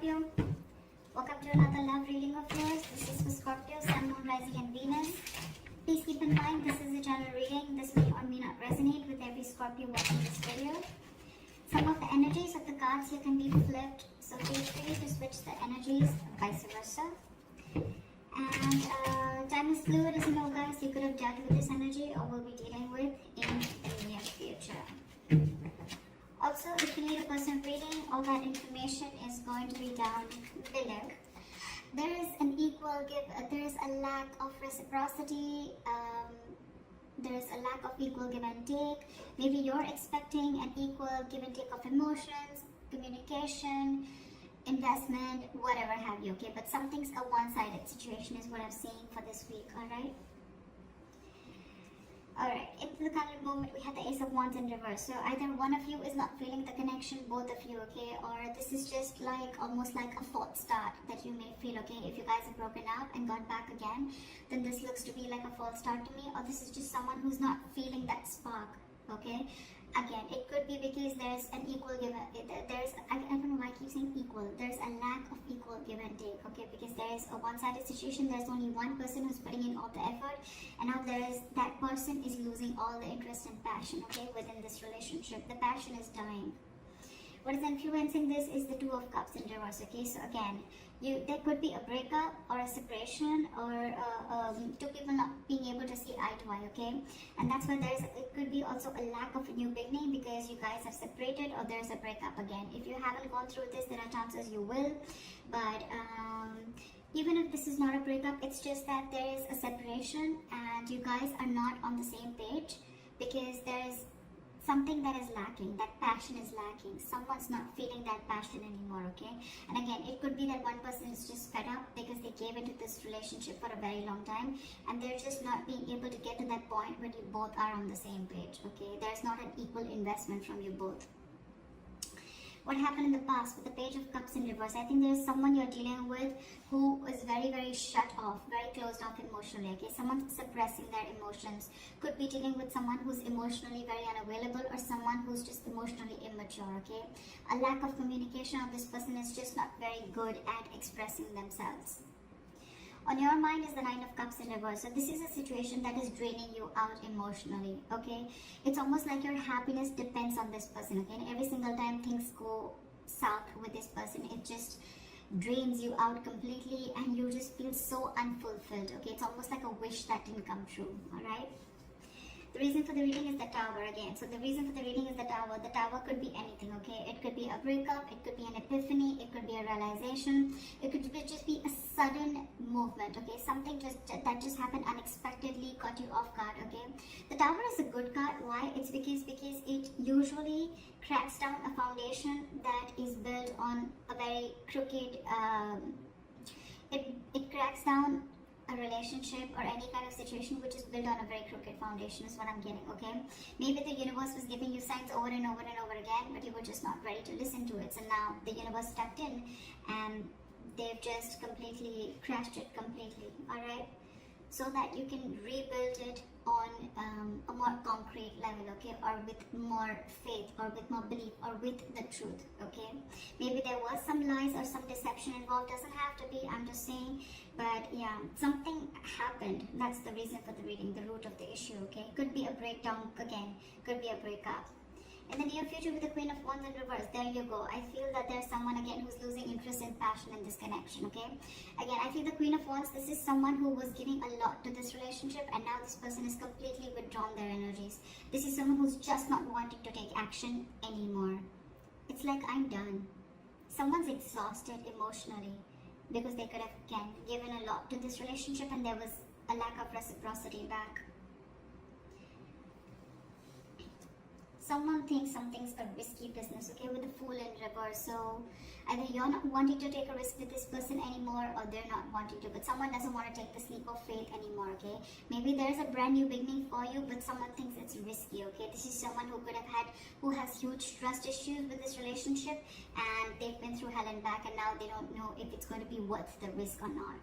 Scorpio. Welcome to another love reading of yours. This is for Scorpio, Sun, Moon, Rising and Venus. Please keep in mind this is a general reading. This may or may not resonate with every Scorpio watching this video. Some of the energies of the cards here can be flipped, so feel free to switch the energies, vice versa. And time is fluid, as you know, guys. You could have dealt with this energy or will be dealing with in the near future. Also, if you need a personal reading, all that information is going to be down below. There is an equal give, there is a lack of reciprocity, there is a lack of equal give and take. Maybe you're expecting an equal give and take of emotions, communication, investment, whatever have you, okay? But something's a one-sided situation is what I'm seeing for this week, alright? Alright, into the current moment we have the Ace of Wands in reverse. So either one of you is not feeling the connection, both of you, okay? Or this is just like almost like a false start that you may feel, okay? If you guys have broken up and got back again, then this looks to be like a false start to me. Or this is just someone who's not feeling that spark, okay? Again, it could be because there's an equal give and I don't know why I keep saying equal. There's a lack of equal give and take, okay? Because there's a one-sided situation. There's only one person who's putting in all the effort, and now that person is losing all the interest and passion, okay, within this relationship. The passion is dying. What is influencing this is the Two of Cups in reverse, okay? So again, there could be a breakup or a separation or two people not being able to see eye to eye, okay? And that's why it could be also a lack of a new beginning because you guys have separated or there's a breakup again. If you haven't gone through this, there are chances you will. But even if this is not a breakup, it's just that there is a separation and you guys are not on the same page because there is something that is lacking, that passion is lacking. Someone's not feeling that passion anymore, okay? And again, it could be that one person is just fed up because they gave into this relationship for a very long time and they're just not being able to get to that point where you both are on the same page, okay? There's not an equal investment from you both. What happened in the past with the Page of Cups in reverse? I think there's someone you're dealing with who is very, very shut off, very closed off emotionally, okay? Someone suppressing their emotions. Could be dealing with someone who's emotionally very unavailable or someone who's just emotionally immature, okay? A lack of communication of this person is just not very good at expressing themselves. On your mind is the Nine of Cups in reverse. So this is a situation that is draining you out emotionally, okay? It's almost like your happiness depends on this person, okay? And every single time things go south with this person, it just drains you out completely and you just feel so unfulfilled, okay? It's almost like a wish that didn't come true, alright? The reason for the reading is the Tower again. So the reason for the reading is the Tower. The Tower could be anything, okay? It could be a breakup, it could be an epiphany, it could be a realization, it could just be a sudden movement, okay? Something that just happened unexpectedly, caught you off guard, okay? The Tower is a good card. Why? It's because it usually cracks down a foundation that is built on a very crooked, it cracks down a relationship or any kind of situation which is built on a very crooked foundation is what I'm getting, okay? Maybe the universe was giving you signs over and over and over again, but you were just not ready to listen to it. So now the universe stepped in and they've just completely crashed it completely, alright? So that you can rebuild it on a more concrete level, okay? Or with more faith or with more belief or with the truth, okay? Maybe there was some lies or some deception involved. Doesn't have to be, I'm just saying. But yeah, something happened. That's the reason for the reading, the root of the issue, okay? Could be a breakdown again, could be a breakup. In the near future with the Queen of Wands in reverse, there you go. I feel that there's someone again who's losing interest and passion in this connection, okay? Again, I feel the Queen of Wands, this is someone who was giving a lot to this relationship and now this person is completely withdrawn their energies. This is someone who's just not wanting to take action anymore. It's like, I'm done. Someone's exhausted emotionally because they could have, again, given a lot to this relationship and there was a lack of reciprocity back. Someone thinks something's a risky business, okay, with the Fool in reverse. So either you're not wanting to take a risk with this person anymore or they're not wanting to, but someone doesn't want to take the leap of faith anymore, okay? Maybe there's a brand new beginning for you, but someone thinks it's risky, okay? This is someone who has huge trust issues with this relationship and they've been through hell and back and now they don't know if it's going to be worth the risk or not.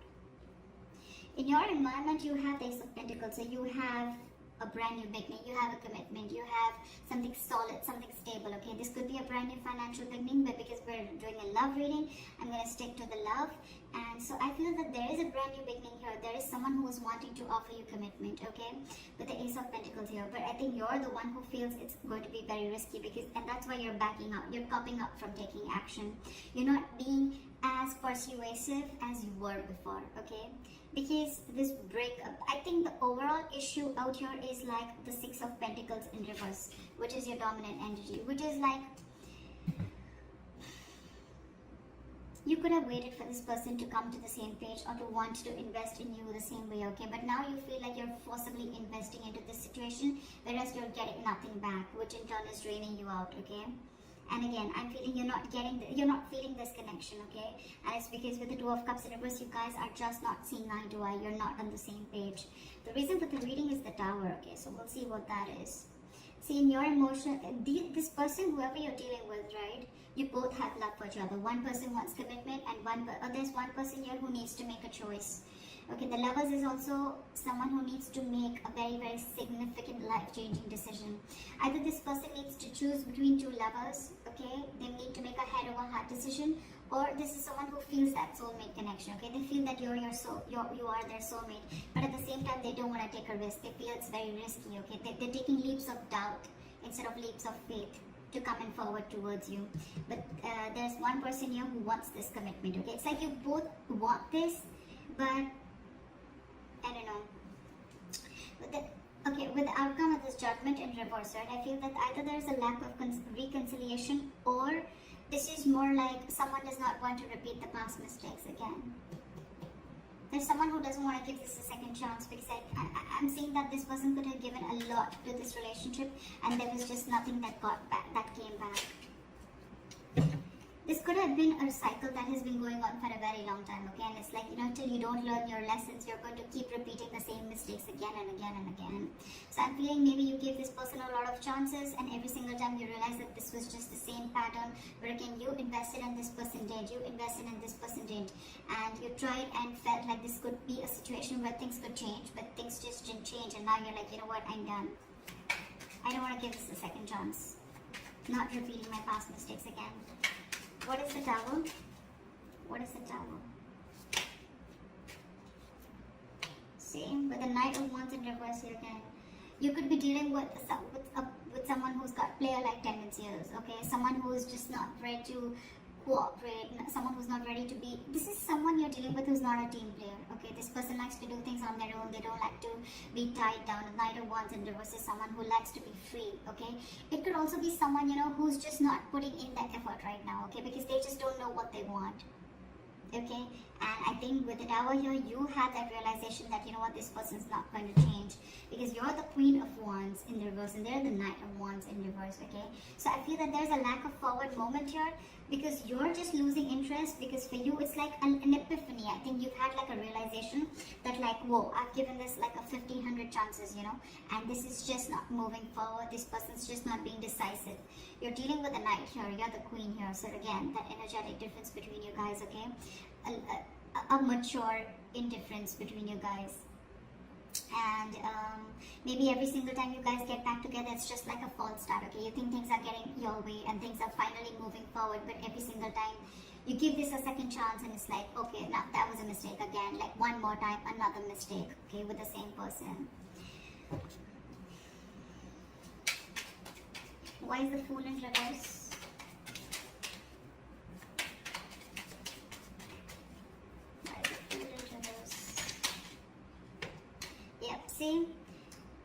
In your environment, you have the Ace of Pentacles, so you have a brand new beginning, you have a commitment, you have something solid, something stable, okay? This could be a brand new financial beginning, but because we're doing a a love reading. I'm going to stick to the love. And so I feel that there is a brand new beginning here. There is someone who is wanting to offer you commitment, okay, with the Ace of Pentacles here. But I think you're the one who feels it's going to be very risky, because, and that's why you're backing out. You're copping up from taking action. You're not being as persuasive as you were before, okay? Because this breakup, I think the overall issue out here is like the Six of Pentacles in reverse, which is your dominant energy, which is like, you could have waited for this person to come to the same page or to want to invest in you the same way, okay? But now you feel like you're forcibly investing into this situation, whereas you're getting nothing back, which in turn is draining you out, okay? And again, I'm feeling you're not feeling this connection, okay? And it's because with the Two of Cups in reverse, you guys are just not seeing eye to eye. You're not on the same page. The reason for the reading is the Tower, okay? So we'll see what that is. See, in your emotion, this person, whoever you're dealing with, right? You both have love for each other. One person wants commitment, and there's one person here who needs to make a choice. Okay, the Lovers is also someone who needs to make a very, very significant life-changing decision. Either this person needs to choose between two lovers, okay? They need to make a head-over-heart decision, or this is someone who feels that soulmate connection, okay? They feel that you are their soulmate, but at the same time, they don't want to take a risk. They feel it's very risky, okay? They're taking leaps of doubt instead of leaps of faith to come and forward towards you. But there's one person here who wants this commitment, okay? It's like you both want this, but I don't know. With the outcome of this Judgment in reverse, right? I feel that either there's a lack of reconciliation, or this is more like someone does not want to repeat the past mistakes again. There's someone who doesn't want to give this a second chance, because I'm seeing that this person could have given a lot to this relationship, and there was just nothing that came back. This could have been a cycle that has been going on for a very long time, okay? And it's like, till you don't learn your lessons, you're going to keep repeating the same mistakes again and again and again. So I'm feeling maybe you gave this person a lot of chances, and every single time you realize that this was just the same pattern, where again, you invested and this person did, you invested and this person didn't, and you tried and felt like this could be a situation where things could change, but things just didn't change, and now you're like, you know what, I'm done. I don't want to give this a second chance. Not repeating my past mistakes again. What is the Tower? What is the Tower? Same with the Knight of Wands in reverse here again. You could be dealing with someone who's got player-like tendencies, okay? Someone who's just not ready to cooperate, someone who's not ready to be... This is someone you're dealing with who's not a team player, okay? This person likes to do things on their own. They don't like to be tied down. The Knight of Wands in reverse is someone who likes to be free, okay? It could also be someone, who's just not putting in the effort right now, okay? Because they just don't know what they want, okay? And I think with the Tower here, you had that realization that, this person's not going to change, because you're the Queen of Wands in reverse and they're the Knight of Wands in reverse, okay? So I feel that there's a lack of forward moment here, because you're just losing interest, because for you it's like an epiphany. I think you've had like a realization that like, whoa, I've given this like a 1,500 chances, and this is just not moving forward. This person's just not being decisive. You're dealing with the Knight here, you're the Queen here, so again, that energetic difference between you guys, okay? A mature indifference between you guys. And maybe every single time you guys get back together, it's just like a false start, okay? You think things are getting your way and things are finally moving forward, but every single time you give this a second chance and it's like, okay, now that was a mistake again, like one more time, another mistake, okay, with the same person. Why is the Fool in reverse? See,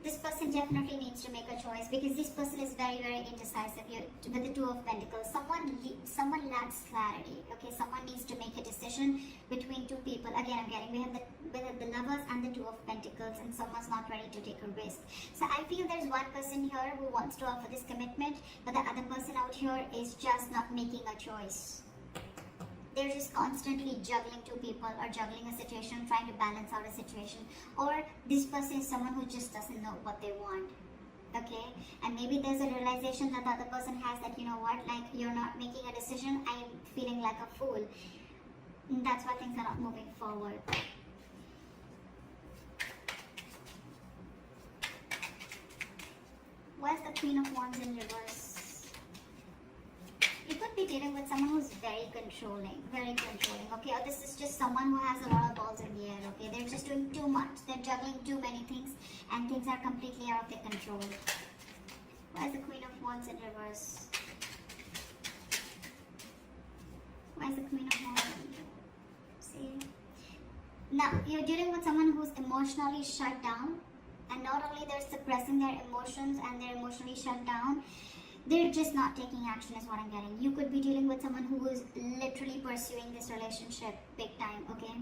this person definitely needs to make a choice, because this person is very, very indecisive. With the Two of Pentacles, someone lacks clarity, okay? Someone needs to make a decision between two people. Again, we have the Lovers and the Two of Pentacles, and someone's not ready to take a risk. So I feel there's one person here who wants to offer this commitment, but the other person out here is just not making a choice. They're just constantly juggling two people, or juggling a situation, trying to balance out a situation. Or this person is someone who just doesn't know what they want, okay? And maybe there's a realization that the other person has that, like, you're not making a decision, I am feeling like a fool. And that's why things are not moving forward. Why is the Queen of Wands in reverse? You could be dealing with someone who's very controlling, okay? Or this is just someone who has a lot of balls in the air, okay? They're just doing too much, they're juggling too many things, and things are completely out of their control. Why is the Queen of Wands in reverse? Why is the Queen of Wands in reverse? See? Now, you're dealing with someone who's emotionally shut down, and not only they're suppressing their emotions and they're emotionally shut down, they're just not taking action is what I'm getting. You could be dealing with someone who is literally pursuing this relationship big time, okay?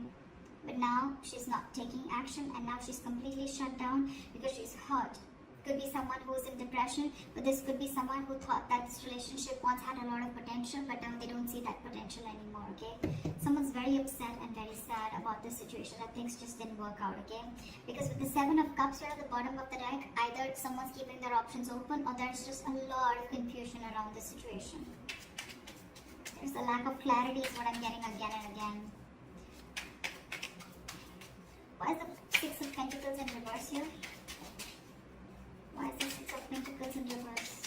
But now she's not taking action, and now she's completely shut down because she's hurt. Could be someone who's in depression, but this could be someone who thought that this relationship once had a lot of potential, but now they don't see that potential anymore, okay? Someone's very upset and very sad about this situation, that things just didn't work out, okay? Because with the Seven of Cups here at the bottom of the deck, either someone's keeping their options open, or there's just a lot of confusion around this situation. There's a lack of clarity is what I'm getting again and again. Why is the Six of Pentacles in reverse here? Why is the Six of Pentacles in reverse?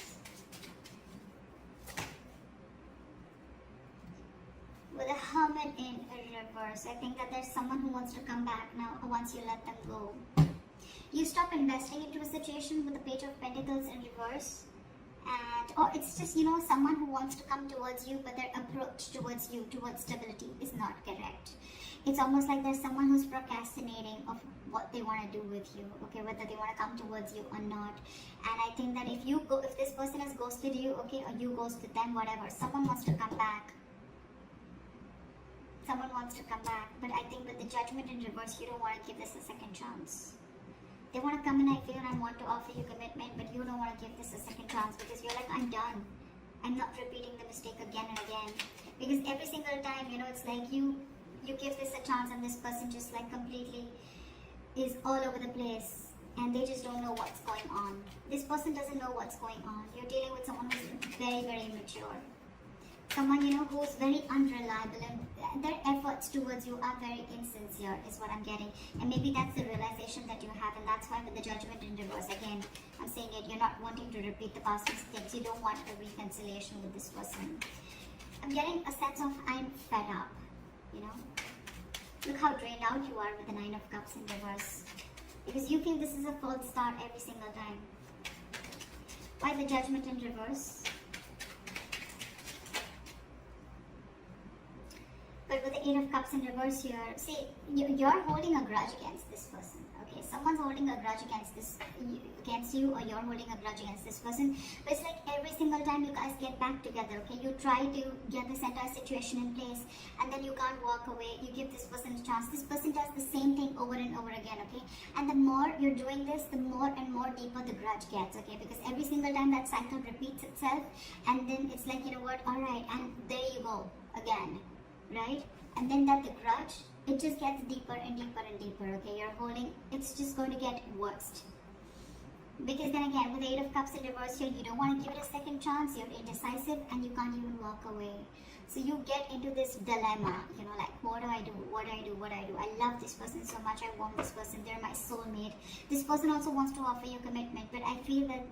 With a Hermit in reverse, I think that there's someone who wants to come back now once you let them go. You stop investing into a situation with the Page of Pentacles in reverse. And, or it's just, you know, someone who wants to come towards you, but their approach towards you, towards stability, is not correct. It's almost like there's someone who's procrastinating of what they want to do with you, okay, whether they want to come towards you or not. And I think that if this person has ghosted you, okay, or you ghosted them, whatever, someone wants to come back. Someone wants to come back, but I think with the Judgment in reverse, you don't want to give this a second chance. They want to come in, I feel, and want to offer you commitment, but you don't want to give this a second chance because you're like, I'm done. I'm not repeating the mistake again and again. Because every single time, you know, it's like you give this a chance and this person just like completely is all over the place and they just don't know what's going on. This person doesn't know what's going on. You're dealing with someone who's very, very immature. Someone, you know, who's very unreliable, and their efforts towards you are very insincere is what I'm getting. And maybe that's the realization that you have, and that's why with the Judgment in reverse, again, I'm saying it, you're not wanting to repeat the past mistakes. You don't want a reconciliation with this person. I'm getting a sense of I'm fed up, you know. Look how drained out you are with the Nine of Cups in reverse. Because you feel this is a false start every single time. Why the Judgment in reverse? But with the Eight of Cups in reverse here, see, you're holding a grudge against this person, okay? Someone's holding a grudge against you, or you're holding a grudge against this person. But it's like every single time you guys get back together, okay? You try to get this entire situation in place, and then you can't walk away. You give this person a chance. This person does the same thing over and over again, okay? And the more you're doing this, the more and more deeper the grudge gets, okay? Because every single time that cycle repeats itself, and then it's like, you know what, all right, and there you go, again. Right? And then that the grudge, it just gets deeper and deeper and deeper, okay? You're holding, it's just going to get worse. Because then again, with the Eight of Cups in reverse here, you don't want to give it a second chance, you're indecisive, and you can't even walk away. So you get into this dilemma, you know, like, what do I do? What do I do? What do I do? I love this person so much, I want this person, they're my soulmate. This person also wants to offer you commitment, but I feel by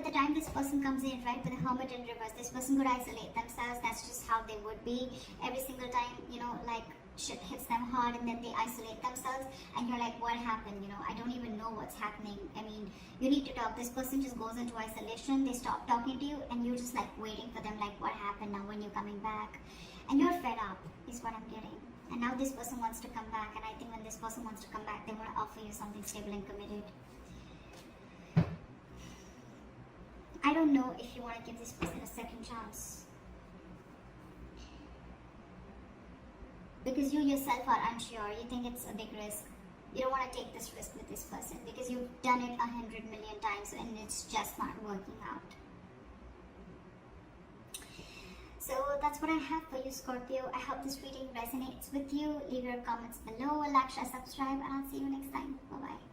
the time this person comes in, right, with the Hermit in reverse, this person could isolate themselves. That's just how they would be. Every single time, you know, like shit hits them hard and then they isolate themselves and you're like, what happened? You know, I don't even know what's happening. I mean, you need to talk. This person just goes into isolation. They stop talking to you and you're just like waiting for them, like, what happened now, when you're coming back? And you're fed up is what I'm getting. And now this person wants to come back, and I think when this person wants to come back, they want to offer you something stable and committed. I don't know if you want to give this person a second chance. Because you yourself are unsure. You think it's a big risk. You don't want to take this risk with this person because you've done it 100 million times and it's just not working out. So that's what I have for you, Scorpio. I hope this reading resonates with you. Leave your comments below, like, share, subscribe, and I'll see you next time. Bye-bye.